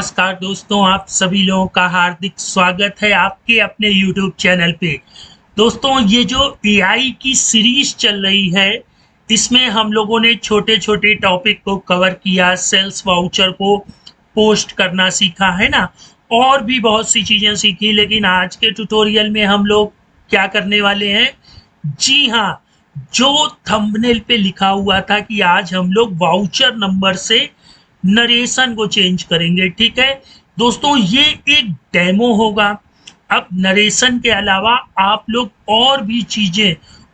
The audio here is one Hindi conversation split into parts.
नमस्कार दोस्तों, आप सभी लोगों का हार्दिक स्वागत है आपके अपने YouTube चैनल पे। दोस्तों, ये जो एआई की सीरीज चल रही है, इसमें हम लोगों ने छोटे-छोटे टॉपिक को कवर किया, सेल्स वाउचर को पोस्ट करना सीखा, है ना? और भी बहुत सी चीज़ें सीखी, लेकिन आज के ट्यूटोरियल में हम लोग क्या करने वाले हैं? जी हाँ, जो थंबनेल पे लिखा हुआ था कि आज हम लोग वाउचर नंबर से नरेशन को चेंज करेंगे। ठीक है दोस्तों, ये एक डेमो होगा। अब नरेशन के अलावा आप लोग और भी चीजें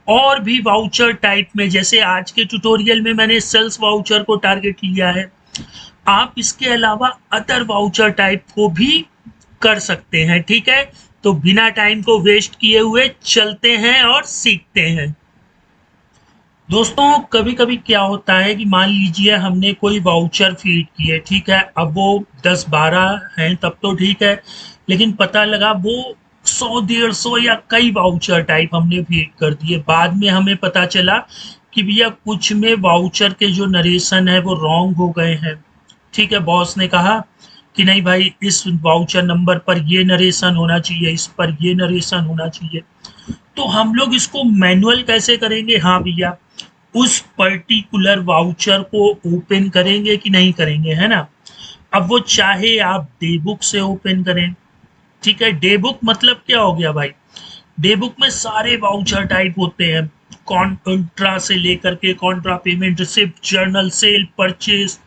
और भी वाउचर टाइप में, जैसे आज के ट्यूटोरियल में मैंने सेल्स वाउचर को टारगेट लिया है, आप इसके अलावा अदर वाउचर टाइप को भी कर सकते हैं। ठीक है, तो बिना टाइम को वेस्ट किए हुए चलते हैं और सीखते हैं। दोस्तों, कभी कभी क्या होता है कि मान लीजिए हमने कोई वाउचर फीड किए, ठीक है, अब वो 10-12 हैं तब तो ठीक है, लेकिन पता लगा वो 100-150 या कई वाउचर टाइप हमने फीड कर दिए। बाद में हमें पता चला कि भैया कुछ में वाउचर के जो नरेशन है वो रॉन्ग हो गए हैं। ठीक है, बॉस ने कहा कि नहीं भाई, इस वाउचर नंबर पर ये नरेशन होना चाहिए, इस पर ये नरेशन होना चाहिए। तो हम लोग इसको मैनुअल कैसे करेंगे? हाँ भैया, उस पर्टिकुलर वाउचर को ओपन करेंगे कि नहीं करेंगे, है ना? अब वो चाहे आप डे बुक से ओपन करें, ठीक है। डे बुक मतलब क्या हो गया भाई? डे बुक में सारे वाउचर टाइप होते हैं, कॉन्ट्रा से लेकर के contra, payment receipt, journal, sale, purchase,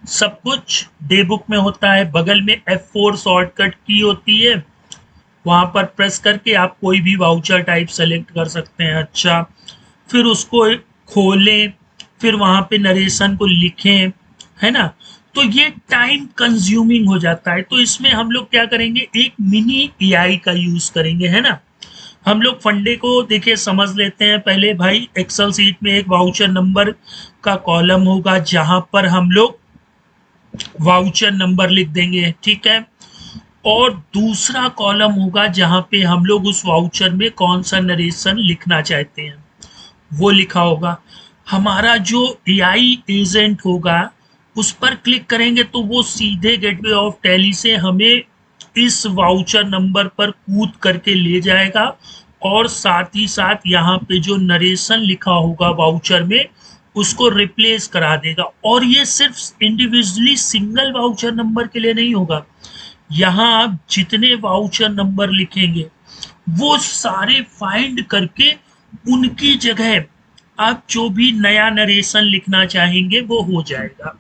सब कुछ डे बुक में होता है। बगल में F4 शॉर्टकट की होती है, वहां पर प्रेस करके आप कोई भी वाउचर टाइप सेलेक्ट कर सकते हैं। अच्छा, फिर उसको खोलें, फिर वहां पे नरेशन को लिखें, है ना? तो ये टाइम कंज्यूमिंग हो जाता है। तो इसमें हम लोग क्या करेंगे, एक मिनी एआई का यूज करेंगे, है ना? हम लोग फंडे को देखिए समझ लेते हैं पहले भाई। एक्सेल सीट में एक वाउचर नंबर का कॉलम होगा जहां पर हम लोग वाउचर नंबर लिख देंगे, ठीक है। और दूसरा कॉलम होगा जहां पे हम लोग उस वाउचर में कौन सा नरेशन लिखना चाहते हैं वो लिखा होगा। हमारा जो एआई एजेंट होगा उस पर क्लिक करेंगे तो वो सीधे गेटवे ऑफ टैली से हमें इस वाउचर नंबर पर कूद करके ले जाएगा, और साथ ही साथ यहाँ पे जो नरेशन लिखा होगा वाउचर में उसको रिप्लेस करा देगा। और ये सिर्फ इंडिविजुअली सिंगल वाउचर नंबर के लिए नहीं होगा, यहाँ आप जितने वाउचर नंबर लिखेंगे वो सारे फाइंड करके उनकी जगह आप जो भी नया नरेशन लिखना चाहेंगे वो हो जाएगा।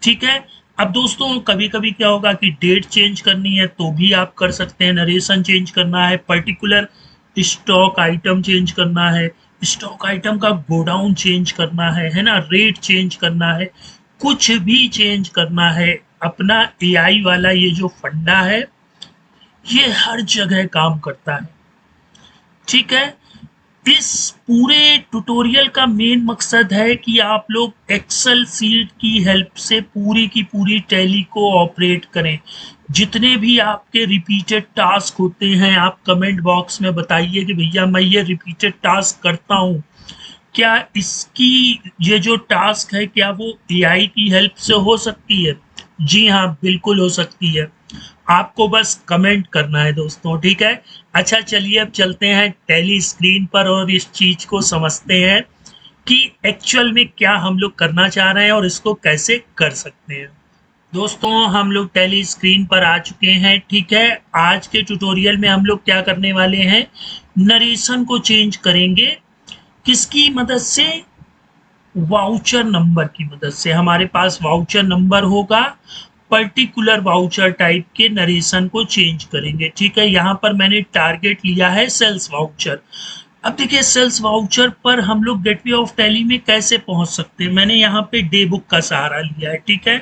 ठीक है। अब दोस्तों, कभी कभी क्या होगा कि डेट चेंज करनी है तो भी आप कर सकते हैं, नरेशन चेंज करना है, पर्टिकुलर स्टॉक आइटम चेंज करना है, स्टॉक आइटम का गोडाउन चेंज करना है ना, रेट चेंज करना है, कुछ भी चेंज करना है। अपना एआई वाला ये जो फंडा है ये हर जगह काम करता है। ठीक है। इस पूरे ट्यूटोरियल का मेन मकसद है कि आप लोग एक्सेल सीट की हेल्प से पूरी की पूरी टैली को ऑपरेट करें। जितने भी आपके रिपीटेड टास्क होते हैं आप कमेंट बॉक्स में बताइए कि भैया मैं ये रिपीटेड टास्क करता हूँ, क्या इसकी ये जो टास्क है क्या वो एआई की हेल्प से हो सकती है? जी हाँ, बिल्कुल हो सकती है। आपको बस कमेंट करना है दोस्तों, ठीक है। अच्छा चलिए, अब चलते हैं टैली स्क्रीन पर और इस चीज को समझते हैं कि एक्चुअल में क्या हम लोग करना चाह रहे हैं और इसको कैसे कर सकते हैं। दोस्तों, हम लोग टैली स्क्रीन पर आ चुके हैं, ठीक है। आज के ट्यूटोरियल में हम लोग क्या करने वाले हैं, नरेशन को चेंज करेंगे। किसकी मदद से? वाउचर नंबर की मदद से। हमारे पास वाउचर नंबर होगा, पर्टिकुलर वाउचर टाइप के नरेशन को चेंज करेंगे, ठीक है। यहाँ पर मैंने टारगेट लिया है सेल्स वाउचर। अब देखिए, सेल्स वाउचर पर हम लोग गेटवे ऑफ टैली में कैसे पहुंच सकते हैं। मैंने यहाँ पे डे बुक का सहारा लिया है, ठीक है।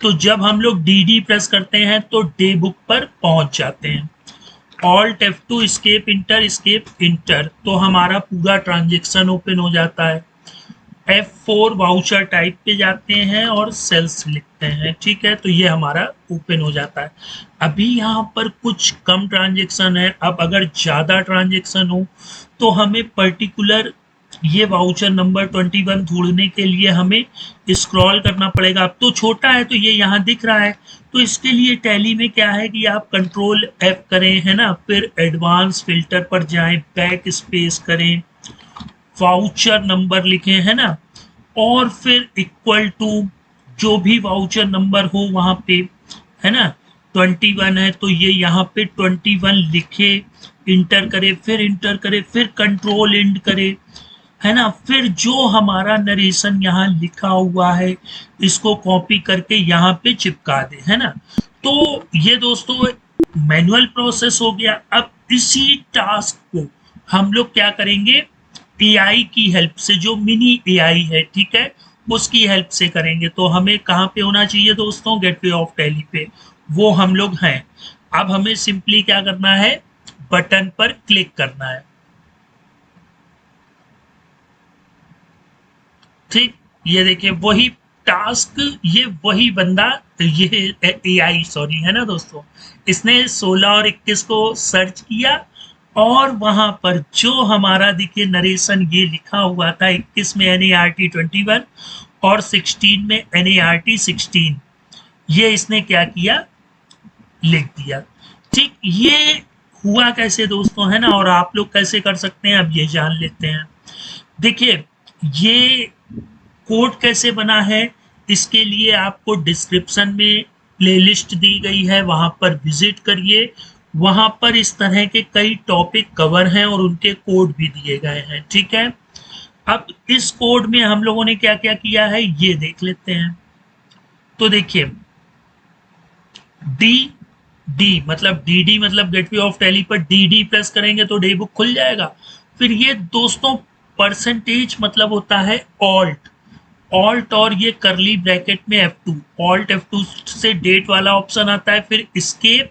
तो जब हम लोग डी प्रेस करते हैं तो डे बुक पर पहुंच जाते हैं। ऑल्ट F2 एस्केप इंटर, तो हमारा पूरा ट्रांजेक्शन ओपन हो जाता है। F4 वाउचर टाइप पे जाते हैं और सेल्स लिखते हैं, ठीक है। तो ये हमारा ओपन हो जाता है। अभी यहाँ पर कुछ कम ट्रांजेक्शन है। अब अगर ज़्यादा ट्रांजेक्शन हो तो हमें पर्टिकुलर ये वाउचर नंबर 21 ढूंढने के लिए हमें स्क्रॉल करना पड़ेगा। अब तो छोटा है तो ये यहाँ दिख रहा है, तो इसके लिए टैली में क्या है कि आप कंट्रोल F करें, है ना, फिर एडवांस फिल्टर पर जाएं, बैक स्पेस करें, वाउचर नंबर लिखें, है ना, और फिर इक्वल टू जो भी वाउचर नंबर हो वहां पे, है ना, 21 है तो ये यहाँ पे 21 लिखे, इंटर करे, फिर इंटर करे, फिर कंट्रोल इंड करे, है ना, फिर जो हमारा नरेशन यहाँ लिखा हुआ है इसको कॉपी करके यहाँ पे चिपका दे, है ना। तो ये दोस्तों मैनुअल प्रोसेस हो गया। अब इसी टास्क को हम लोग क्या करेंगे, एआई की हेल्प से, जो मिनी एआई है, ठीक है, उसकी हेल्प से करेंगे। तो हमें कहाँ पे होना चाहिए दोस्तों, गेटवे ऑफ टैली पे, वो हम लोग हैं। अब हमें सिंपली क्या करना है, बटन पर क्लिक करना है, ठीक। ये देखिए वही टास्क, ये वही बंदा, ये एआई सॉरी, है ना दोस्तों, इसने 16 और 21 को सर्च किया और वहां पर जो हमारा देखिए नरेशन ये लिखा हुआ था, 21 में NART 21 और 16 में NART 16, ये इसने क्या किया, लिख दिया, ठीक। ये हुआ कैसे दोस्तों, है ना, और आप लोग कैसे कर सकते हैं अब ये जान लेते हैं। देखिए ये कोड कैसे बना है, इसके लिए आपको डिस्क्रिप्शन में प्लेलिस्ट दी गई है, वहां पर विजिट करिए। वहां पर इस तरह के कई टॉपिक कवर हैं और उनके कोड भी दिए गए हैं, ठीक है। अब इस कोड में हम लोगों ने क्या क्या किया है ये देख लेते हैं। तो देखिए डी डी मतलब डी मतलब गेटवे ऑफ टैली पर डी प्रेस करेंगे तो डे बुक खुल जाएगा। फिर ये दोस्तों परसेंटेज मतलब होता है ऑल्ट, ऑल्ट और ये करली ब्रैकेट में F2, ऑल्ट F2 से डेट वाला ऑप्शन आता है, फिर escape,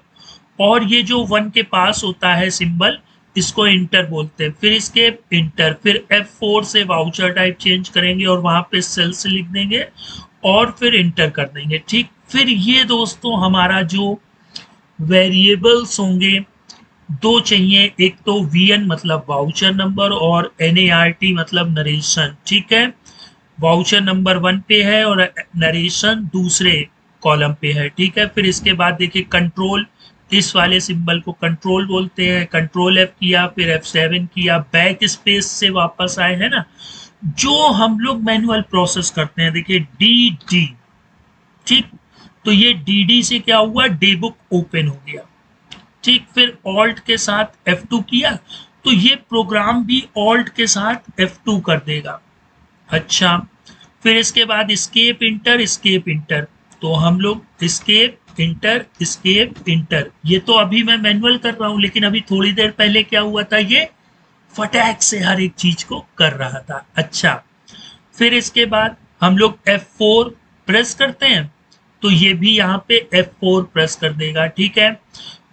और ये जो 1 के पास होता है सिंबल, इसको इंटर बोलते हैं, फिर escape इंटर, फिर F4 से वाउचर टाइप चेंज करेंगे और वहां पे सेल्स लिख देंगे और फिर इंटर कर देंगे, ठीक। फिर ये दोस्तों हमारा जो वेरिएबल्स होंगे दो चाहिए, एक तो VN मतलब वाउचर नंबर और NART मतलब नरेशन, ठीक है। वाउचर नंबर 1 पे है और नरेशन दूसरे कॉलम पे है, ठीक है। फिर इसके बाद देखिए कंट्रोल, इस वाले सिंबल को कंट्रोल बोलते हैं, कंट्रोल F किया, फिर F7 किया, बैक स्पेस से वापस आए, है ना, जो हम लोग मैनुअल प्रोसेस करते हैं। देखिए डी, ठीक, तो ये डी से क्या हुआ, डे बुक ओपन हो गया, ठीक। फिर ऑल्ट के साथ F2 किया तो ये प्रोग्राम भी ऑल्ट के साथ F2 कर देगा, अच्छा। फिर इसके बाद स्केप इंटर, स्केप इंटर, तो हम लोग स्केप इंटर, स्केप इंटर, ये तो अभी मैं मैनुअल कर रहा हूं, लेकिन अभी थोड़ी देर पहले क्या हुआ था, ये फटाक से हर एक चीज को कर रहा था, अच्छा। फिर इसके बाद हम लोग F4 प्रेस करते हैं तो ये भी यहाँ पे F4 प्रेस कर देगा, ठीक है।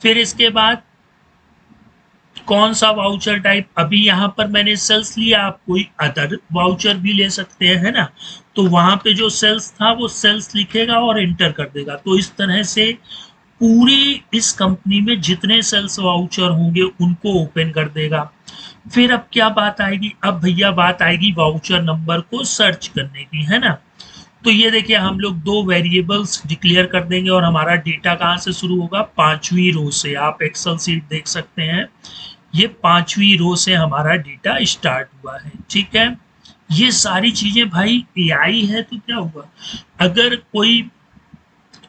फिर इसके बाद कौन सा वाउचर टाइप, अभी यहाँ पर मैंने सेल्स लिया, आप कोई अदर वाउचर भी ले सकते हैं, है ना, तो वहां पे जो सेल्स था वो सेल्स लिखेगा और इंटर कर देगा। तो इस तरह से पूरी इस कंपनी में जितने सेल्स वाउचर होंगे उनको ओपन कर देगा। फिर अब क्या बात आएगी, अब भैया बात आएगी वाउचर नंबर को सर्च करने की, है ना। तो ये देखिए हम लोग दो वेरिएबल्स डिक्लेयर कर देंगे और हमारा डेटा कहाँ से शुरू होगा, 5वीं रो से। आप एक्सेल सीट देख सकते हैं, ये 5वीं रो से हमारा डेटा स्टार्ट हुआ है, ठीक है। ये सारी चीजें भाई एआई है तो क्या हुआ, अगर कोई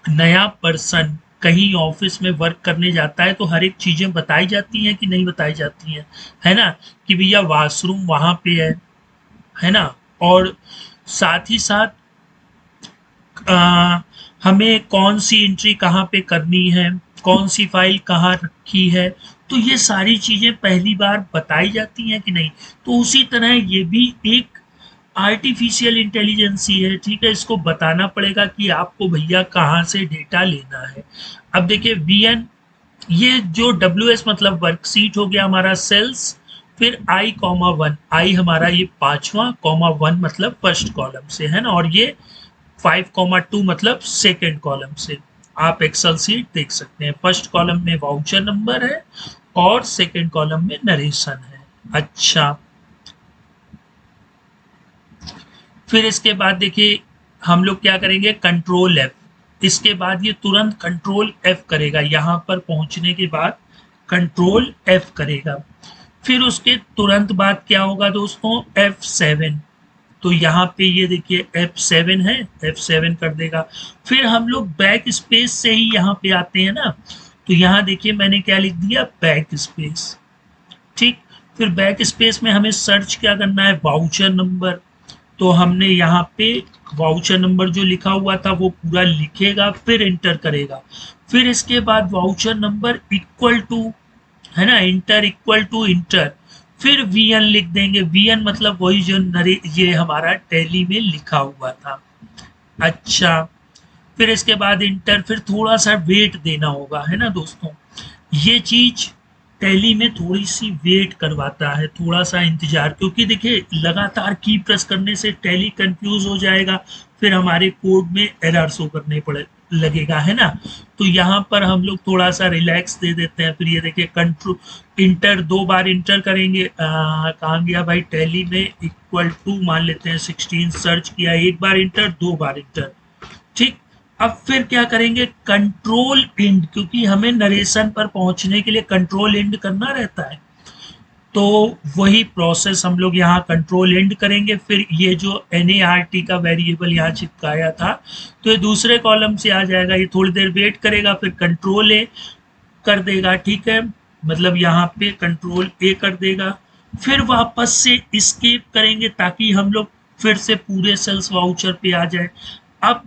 नया पर्सन कहीं ऑफिस में वर्क करने जाता है तो हर एक चीजें बताई जाती हैं कि नहीं बताई जाती हैं, है ना, कि भैया वॉशरूम वहां पे है ना, और साथ ही साथ हमें कौन सी एंट्री कहाँ पे करनी है, कौन सी फाइल कहाँ रखी है, तो ये सारी चीजें पहली बार बताई जाती हैं कि नहीं। तो उसी तरह ये भी एक आर्टिफिशियल इंटेलिजेंस ही है, ठीक है, इसको बताना पड़ेगा कि आपको भैया कहाँ से डेटा लेना है। अब देखिए VN, ये जो WS मतलब वर्कशीट हो गया हमारा सेल्स, फिर I,1, आई हमारा ये 5वां, कॉमा 1 मतलब फर्स्ट कॉलम से, है ना, और ये 5,2 मतलब सेकेंड कॉलम से। आप एक्सेल सीट देख सकते हैं, फर्स्ट कॉलम में वाउचर नंबर है और सेकेंड कॉलम में नरेशन है, अच्छा। फिर इसके बाद देखिए हम लोग क्या करेंगे, कंट्रोल एफ। इसके बाद ये तुरंत कंट्रोल एफ करेगा, यहाँ पर पहुंचने के बाद कंट्रोल एफ करेगा। फिर उसके तुरंत बाद क्या होगा दोस्तों, F7। तो यहाँ पे ये देखिए F7 है, F7 कर देगा। फिर हम लोग बैक स्पेस से ही यहाँ पे आते हैं ना, तो यहाँ देखिए मैंने क्या लिख दिया, बैक स्पेस। ठीक, फिर बैक स्पेस में हमें सर्च क्या करना है, वाउचर नंबर। तो हमने यहाँ पे वाउचर नंबर जो लिखा हुआ था वो पूरा लिखेगा, फिर इंटर करेगा। फिर इसके बाद वाउचर नंबर इक्वल टू, है ना, इंटर इक्वल टू इंटर, फिर वीएन लिख देंगे। वीएन मतलब वही जो ये हमारा टैली में लिखा हुआ था। अच्छा, फिर इसके बाद इंटर, फिर थोड़ा सा वेट देना होगा, है ना दोस्तों। ये चीज टैली में थोड़ी सी वेट करवाता है, थोड़ा सा इंतजार, क्योंकि देखिए लगातार की प्रेस करने से टैली कंफ्यूज हो जाएगा, फिर हमारे कोड में एरर शो करने पड़े लगेगा, है ना। तो यहाँ पर हम लोग थोड़ा सा रिलैक्स दे देते हैं। फिर ये देखिए कंट्रोल इंटर, 2 बार इंटर करेंगे। कहाँ गया भाई, टैली में इक्वल टू मान लेते हैं 16 सर्च किया, 1 बार इंटर, 2 बार इंटर। ठीक, अब फिर क्या करेंगे, कंट्रोल इंड, क्योंकि हमें नरेशन पर पहुंचने के लिए कंट्रोल इंड करना रहता है। तो वही प्रोसेस हम लोग यहाँ कंट्रोल एंड करेंगे। फिर ये जो NART का वेरिएबल यहाँ चिपकाया था, तो ये दूसरे कॉलम से आ जाएगा, ये थोड़ी देर वेट करेगा, फिर कंट्रोल ए कर देगा। ठीक है, मतलब यहाँ पे कंट्रोल ए कर देगा। फिर वापस से स्केप करेंगे ताकि हम लोग फिर से पूरे सेल्स वाउचर पे आ जाए। अब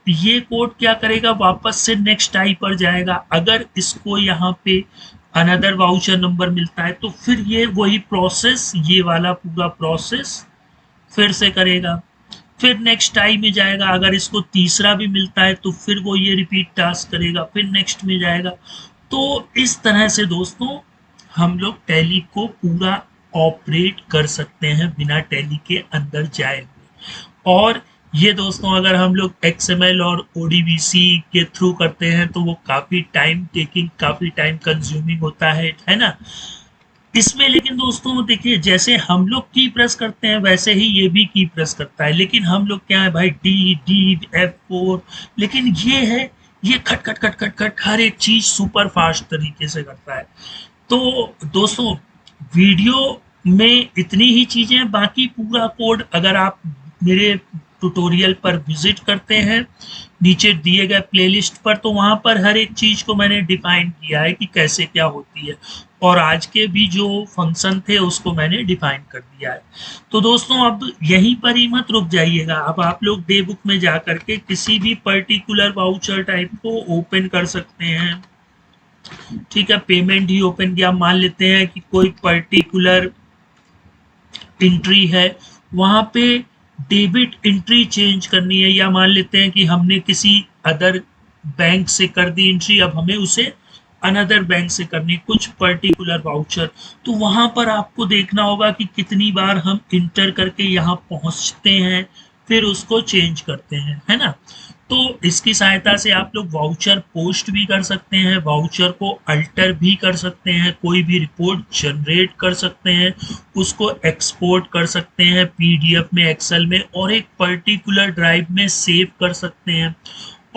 ये कोड क्या करेगा, वापस से नेक्स्ट आई पर जाएगा। अगर इसको यहाँ पे अनदर वाउचर नंबर मिलता है तो फिर ये वही प्रोसेस, ये वाला पूरा प्रोसेस फिर से करेगा। फिर नेक्स्ट आई में जाएगा, अगर इसको तीसरा भी मिलता है तो फिर वो ये रिपीट टास्क करेगा, फिर नेक्स्ट में जाएगा। तो इस तरह से दोस्तों हम लोग टैली को पूरा ऑपरेट कर सकते हैं बिना टैली के अंदर जाए हुए। और ये दोस्तों अगर हम लोग XML और ODBC के थ्रू करते हैं तो वो काफ़ी टाइम टेकिंग, काफ़ी टाइम कंज्यूमिंग होता है ना इसमें। लेकिन दोस्तों देखिए, जैसे हम लोग की प्रेस करते हैं वैसे ही ये भी की प्रेस करता है, लेकिन हम लोग क्या है भाई, D F4, लेकिन ये है, ये खट खट खट खट खट हर एक चीज़ सुपर फास्ट तरीके से करता है। तो दोस्तों वीडियो में इतनी ही चीज़ें, बाकी पूरा कोड अगर आप मेरे ट्यूटोरियल पर विजिट करते हैं नीचे दिए गए प्लेलिस्ट पर, तो वहाँ पर हर एक चीज़ को मैंने डिफाइन किया है कि कैसे क्या होती है, और आज के भी जो फंक्शन थे उसको मैंने डिफाइन कर दिया है। तो दोस्तों अब यहीं पर ही मत रुक जाइएगा, अब आप लोग डे बुक में जा करके किसी भी पर्टिकुलर वाउचर टाइप को ओपन कर सकते हैं। ठीक है, पेमेंट ही ओपन किया, मान लेते हैं कि कोई पर्टिकुलर एंट्री है, वहाँ पे डेबिट एंट्री चेंज करनी है, या मान लेते हैं कि हमने किसी अदर बैंक से कर दी एंट्री, अब हमें उसे अनदर बैंक से करनी कुछ पर्टिकुलर वाउचर, तो वहां पर आपको देखना होगा कि कितनी बार हम इंटर करके यहाँ पहुंचते हैं, फिर उसको चेंज करते हैं, है ना। तो इसकी सहायता से आप लोग वाउचर पोस्ट भी कर सकते हैं, वाउचर को अल्टर भी कर सकते हैं, कोई भी रिपोर्ट जनरेट कर सकते हैं, उसको एक्सपोर्ट कर सकते हैं PDF में, एक्सेल में, और एक पर्टिकुलर ड्राइव में सेव कर सकते हैं।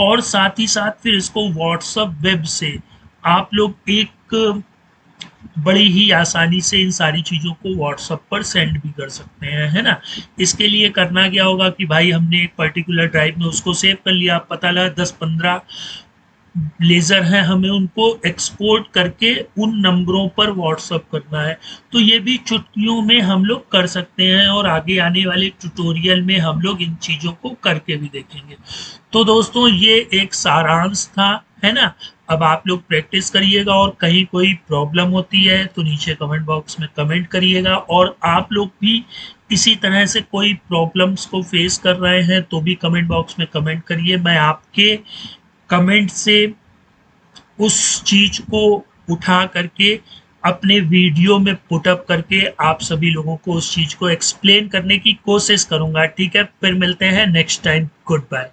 और साथ ही साथ फिर इसको व्हाट्सएप वेब से आप लोग एक बड़ी ही आसानी से इन सारी चीज़ों को व्हाट्सएप पर सेंड भी कर सकते हैं, है ना। इसके लिए करना क्या होगा कि भाई हमने एक पर्टिकुलर ड्राइव में उसको सेव कर लिया, पता लगा 10-15 लेज़र हैं, हमें उनको एक्सपोर्ट करके उन नंबरों पर व्हाट्सएप करना है, तो ये भी चुटकियों में हम लोग कर सकते हैं, और आगे आने वाले ट्यूटोरियल में हम लोग इन चीज़ों को करके भी देखेंगे। तो दोस्तों ये एक सारांश था, है ना। अब आप लोग प्रैक्टिस करिएगा, और कहीं कोई प्रॉब्लम होती है तो नीचे कमेंट बॉक्स में कमेंट करिएगा, और आप लोग भी इसी तरह से कोई प्रॉब्लम्स को फेस कर रहे हैं तो भी कमेंट बॉक्स में कमेंट करिए। मैं आपके कमेंट से उस चीज़ को उठा करके अपने वीडियो में पुटअप करके आप सभी लोगों को उस चीज़ को एक्सप्लेन करने की कोशिश करूँगा। ठीक है, फिर मिलते हैं नेक्स्ट टाइम, गुड बाय।